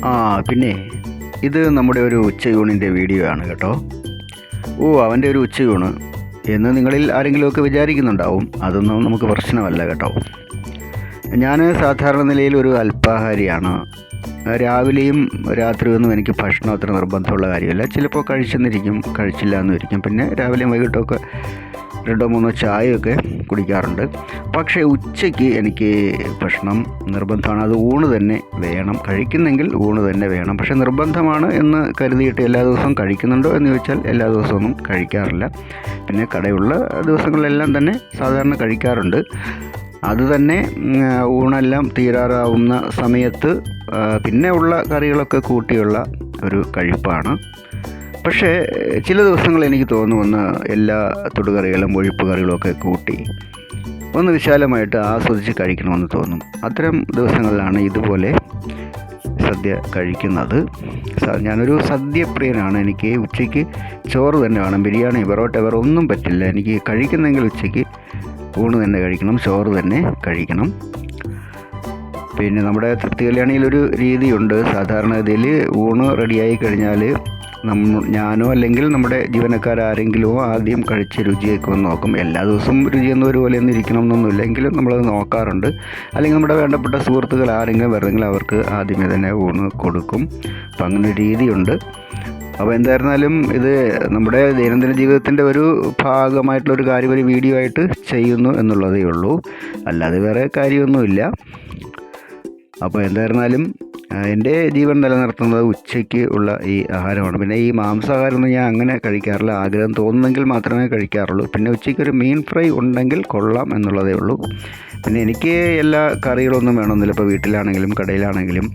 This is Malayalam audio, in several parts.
ആ പിന്നെ ഇത് നമ്മുടെ ഒരു ഉച്ചയൂണിൻ്റെ വീഡിയോ ആണ് കേട്ടോ. അവൻ്റെ ഒരു ഉച്ചയൂണ് എന്ന് നിങ്ങളിൽ ആരെങ്കിലുമൊക്കെ വിചാരിക്കുന്നുണ്ടാവും. അതൊന്നും നമുക്ക് പ്രശ്നമല്ല കേട്ടോ. ഞാൻ സാധാരണ നിലയിൽ ഒരു അല്പാഹാരിയാണ്. രാവിലെയും രാത്രിയൊന്നും എനിക്ക് ഭക്ഷണം അത്ര നിർബന്ധമുള്ള കാര്യമല്ല. ചിലപ്പോൾ കഴിച്ചെന്നിരിക്കും, കഴിച്ചില്ല എന്നിരിക്കും. പിന്നെ രാവിലെയും വൈകിട്ടൊക്കെ 2-3 ചായയൊക്കെ കുടിക്കാറുണ്ട്. പക്ഷേ ഉച്ചയ്ക്ക് എനിക്ക് ഭക്ഷണം നിർബന്ധമാണ്. അത് ഊണ് തന്നെ വേണം. കഴിക്കുന്നെങ്കിൽ ഊണ് തന്നെ വേണം. പക്ഷേ നിർബന്ധമാണ് എന്ന് കരുതിയിട്ട് എല്ലാ ദിവസവും കഴിക്കുന്നുണ്ടോ എന്ന് ചോദിച്ചാൽ എല്ലാ ദിവസമൊന്നും കഴിക്കാറില്ല. പിന്നെ കടയുള്ള ദിവസങ്ങളിലെല്ലാം തന്നെ സാധാരണ കഴിക്കാറുണ്ട്. അത് തന്നെ ഊണെല്ലാം തീരാറാവുന്ന സമയത്ത് പിന്നെ ഉള്ള കറികളൊക്കെ കൂട്ടിയുള്ള ഒരു കഴിപ്പാണ്. പക്ഷേ ചില ദിവസങ്ങൾ എനിക്ക് തോന്നുമെന്ന് എല്ലാ തൊടുകറികളും ഒഴിപ്പ് കറികളുമൊക്കെ കൂട്ടി ഒന്ന് വിശാലമായിട്ട് ആസ്വദിച്ച് കഴിക്കണമെന്ന് തോന്നും. അത്തരം ദിവസങ്ങളിലാണ് ഇതുപോലെ സദ്യ കഴിക്കുന്നത്. ഞാനൊരു സദ്യപ്രിയനാണ്. എനിക്ക് ഉച്ചയ്ക്ക് ചോറ് തന്നെ വേണം. ബിരിയാണി, പൊറോട്ട വേറെ ഒന്നും പറ്റില്ല. എനിക്ക് കഴിക്കുന്നെങ്കിൽ ഉച്ചയ്ക്ക് ഊണ് തന്നെ കഴിക്കണം, ചോറ് തന്നെ കഴിക്കണം. പിന്നെ നമ്മുടെ തൃപ്തി കല്യാണിയിലൊരു രീതിയുണ്ട്. സാധാരണഗതിയിൽ ഊണ് റെഡിയായി കഴിഞ്ഞാൽ ഞാനോ അല്ലെങ്കിൽ നമ്മുടെ ജീവനക്കാരെങ്കിലുമോ ആദ്യം കഴിച്ച് രുചിയൊക്കെ ഒന്ന് നോക്കും. എല്ലാ ദിവസവും രുചിയൊന്നും ഒരുപോലെ ഒന്നും ഇരിക്കണം എന്നൊന്നുമില്ല, എങ്കിലും നമ്മളത് നോക്കാറുണ്ട്. അല്ലെങ്കിൽ നമ്മുടെ വേണ്ടപ്പെട്ട സുഹൃത്തുക്കൾ ആരെങ്കിലും വരുന്നെങ്കിൽ അവർക്ക് ആദ്യമേ തന്നെ ഊണ് കൊടുക്കും. അപ്പം അങ്ങനെ ഒരു രീതിയുണ്ട്. അപ്പോൾ എന്തായിരുന്നാലും ഇത് നമ്മുടെ ദൈനംദിന ജീവിതത്തിൻ്റെ ഒരു ഭാഗമായിട്ടുള്ളൊരു കാര്യം ഒരു വീഡിയോ ആയിട്ട് ചെയ്യുന്നു എന്നുള്ളതേ ഉള്ളൂ. അല്ലാതെ വേറെ കാര്യമൊന്നുമില്ല. അപ്പോൾ എന്തായിരുന്നാലും എൻ്റെ ജീവൻ നിലനിർത്തുന്നത് ഉച്ചയ്ക്ക് ഉള്ള ഈ ആഹാരമാണ്. പിന്നെ ഈ മാംസാഹാരമൊന്നും ഞാൻ അങ്ങനെ കഴിക്കാറില്ല. ആഗ്രഹം തോന്നുന്നെങ്കിൽ മാത്രമേ കഴിക്കാറുള്ളൂ. പിന്നെ ഉച്ചയ്ക്കൊരു മീൻ ഫ്രൈ ഉണ്ടെങ്കിൽ കൊള്ളാം എന്നുള്ളതേ ഉള്ളൂ. പിന്നെ എനിക്ക് എല്ലാ കറികളൊന്നും വേണമെന്നില്ല. ഇപ്പോൾ വീട്ടിലാണെങ്കിലും കടയിലാണെങ്കിലും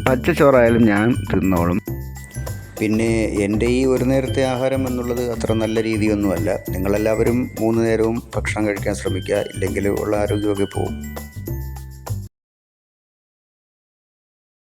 പച്ചച്ചോറായാലും ഞാൻ തിന്നോളും. പിന്നെ എൻ്റെ ഈ ഒരു നേരത്തെ ആഹാരം എന്നുള്ളത് അത്ര നല്ല രീതിയൊന്നുമല്ല. നിങ്ങളെല്ലാവരും 3 നേരവും ഭക്ഷണം കഴിക്കാൻ ശ്രമിക്കുക, ഇല്ലെങ്കിൽ ഉള്ള ആരോഗ്യമൊക്കെ പോകും.